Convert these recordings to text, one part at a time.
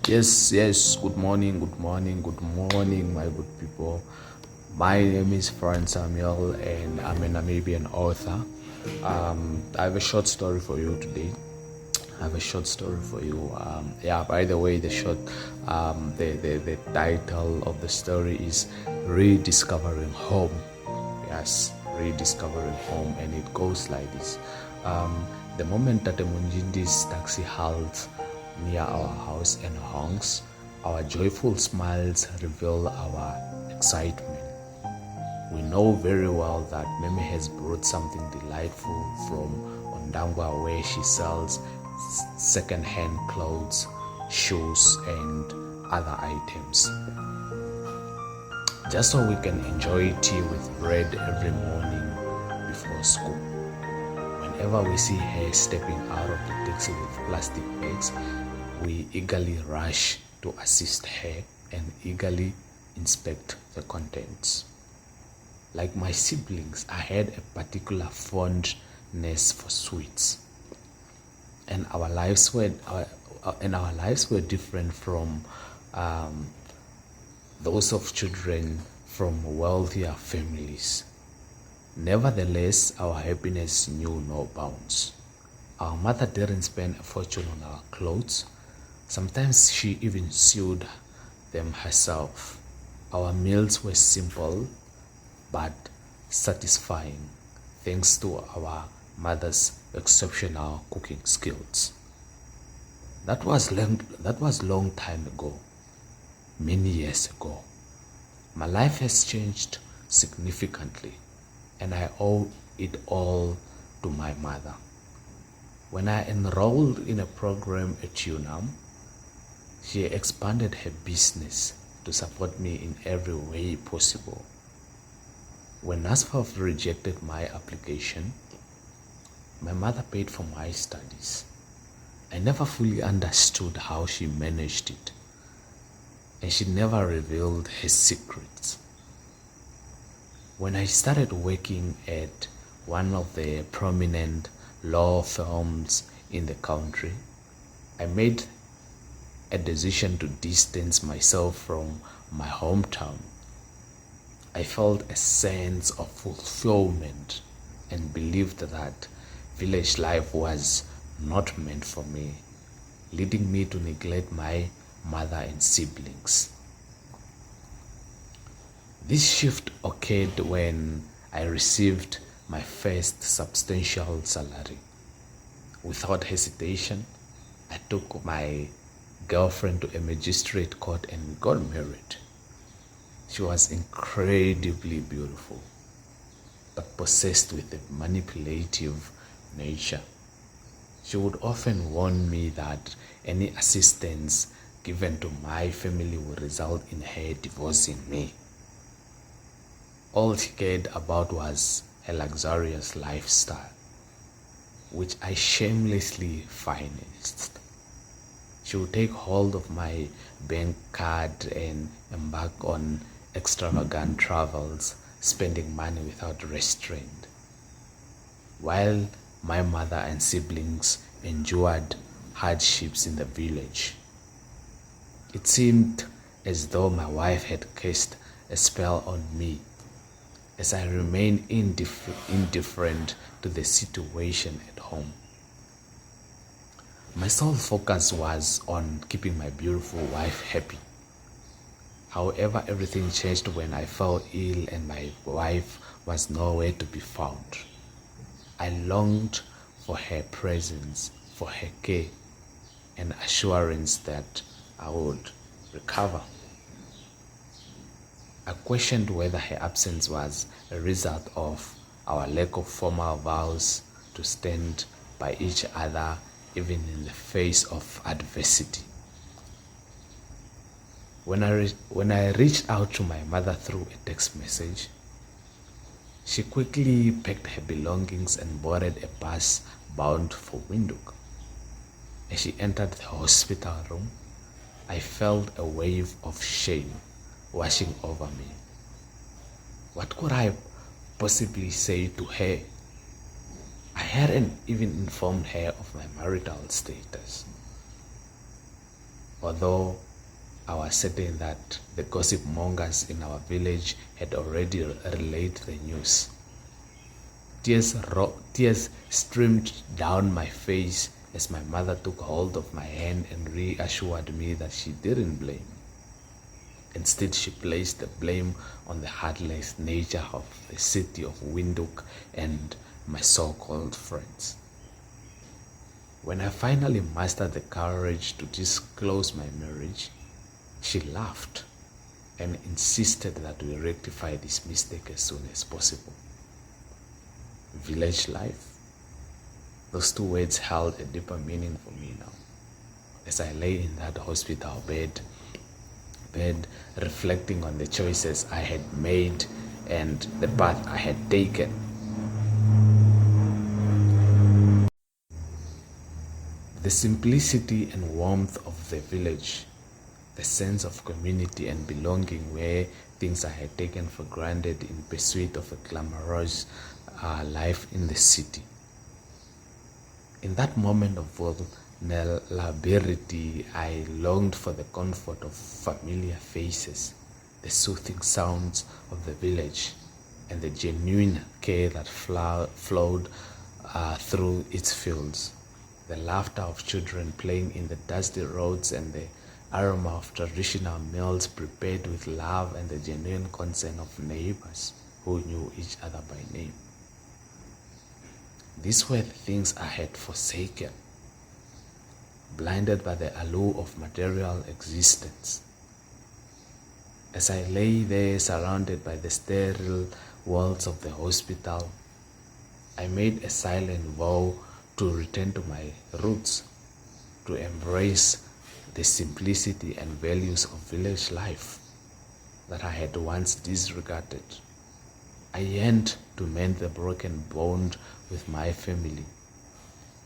Yes, good morning, my good people. My name is Fran Samuel, and I'm a Namibian author. I have a short story for you today. I have a short story for you. By the way, the title of the story is Rediscovering Home. Yes, Rediscovering Home, and it goes like this. The moment that the Munjindi's taxi halts near our house and honks, our joyful smiles reveal our excitement. We know very well that Meme has brought something delightful from Ondangwa, where she sells second-hand clothes, shoes, and other items, just so we can enjoy tea with bread every morning before school. Whenever we see her stepping out of the taxi with plastic bags, we eagerly rush to assist her and eagerly inspect the contents. Like my siblings, I had a particular fondness for sweets, and our lives were different from those of children from wealthier families. Nevertheless, our happiness knew no bounds. Our mother didn't spend a fortune on our clothes. Sometimes she even sewed them herself. Our meals were simple but satisfying, thanks to our mother's exceptional cooking skills. That was long time ago, many years ago. My life has changed significantly, and I owe it all to my mother. When I enrolled in a program at UNAM, she expanded her business to support me in every way possible. When NASFAF rejected my application, my mother paid for my studies. I never fully understood how she managed it, and she never revealed her secrets. When I started working at one of the prominent law firms in the country, I made a decision to distance myself from my hometown. I felt a sense of fulfillment and believed that village life was not meant for me, leading me to neglect my mother and siblings. This shift occurred when I received my first substantial salary. Without hesitation, I took my girlfriend to a magistrate court and we got married. She was incredibly beautiful, but possessed with a manipulative nature. She would often warn me that any assistance given to my family would result in her divorcing me. All she cared about was a luxurious lifestyle, which I shamelessly financed. She would take hold of my bank card and embark on extravagant travels, spending money without restraint, while my mother and siblings endured hardships in the village. It seemed as though my wife had cast a spell on me, as I remained indifferent to the situation at home. My sole focus was on keeping my beautiful wife happy. However, everything changed when I fell ill and my wife was nowhere to be found. I longed for her presence, for her care, and assurance that I would recover. I questioned whether her absence was a result of our lack of formal vows to stand by each other even in the face of adversity. When I reached out to my mother through a text message, she quickly packed her belongings and boarded a bus bound for Windhoek. As she entered the hospital room, I felt a wave of shame washing over me. What could I possibly say to her? I hadn't even informed her of my marital status. although I was certain that the gossip mongers in our village had already relayed the news. Tears streamed down my face as my mother took hold of my hand and reassured me that she didn't blame. Instead, she placed the blame on the heartless nature of the city of Windhoek and my so-called friends. When I finally mustered the courage to disclose my marriage, she laughed and insisted that we rectify this mistake as soon as possible. Village life. Those two words held a deeper meaning for me now. As I lay in that hospital bed, reflecting on the choices I had made and the path I had taken. The simplicity and warmth of the village, the sense of community and belonging were things I had taken for granted in pursuit of a glamorous life in the city. In that moment of vulnerability, I longed for the comfort of familiar faces, the soothing sounds of the village, and the genuine care that flowed through its fields. The laughter of children playing in the dusty roads and the aroma of traditional meals prepared with love and the genuine concern of neighbors who knew each other by name. These were the things I had forsaken, blinded by the allure of material existence. As I lay there surrounded by the sterile walls of the hospital, I made a silent vow to return to my roots, to embrace the simplicity and values of village life that I had once disregarded. I yearned to mend the broken bond with my family,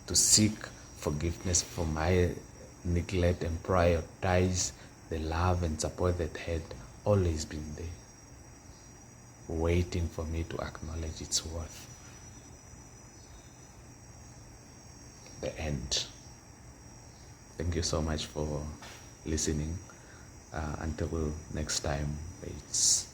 to seek forgiveness for my neglect and prioritize the love and support that had always been there, waiting for me to acknowledge its worth. The end. Thank you so much for listening. Until next time, it's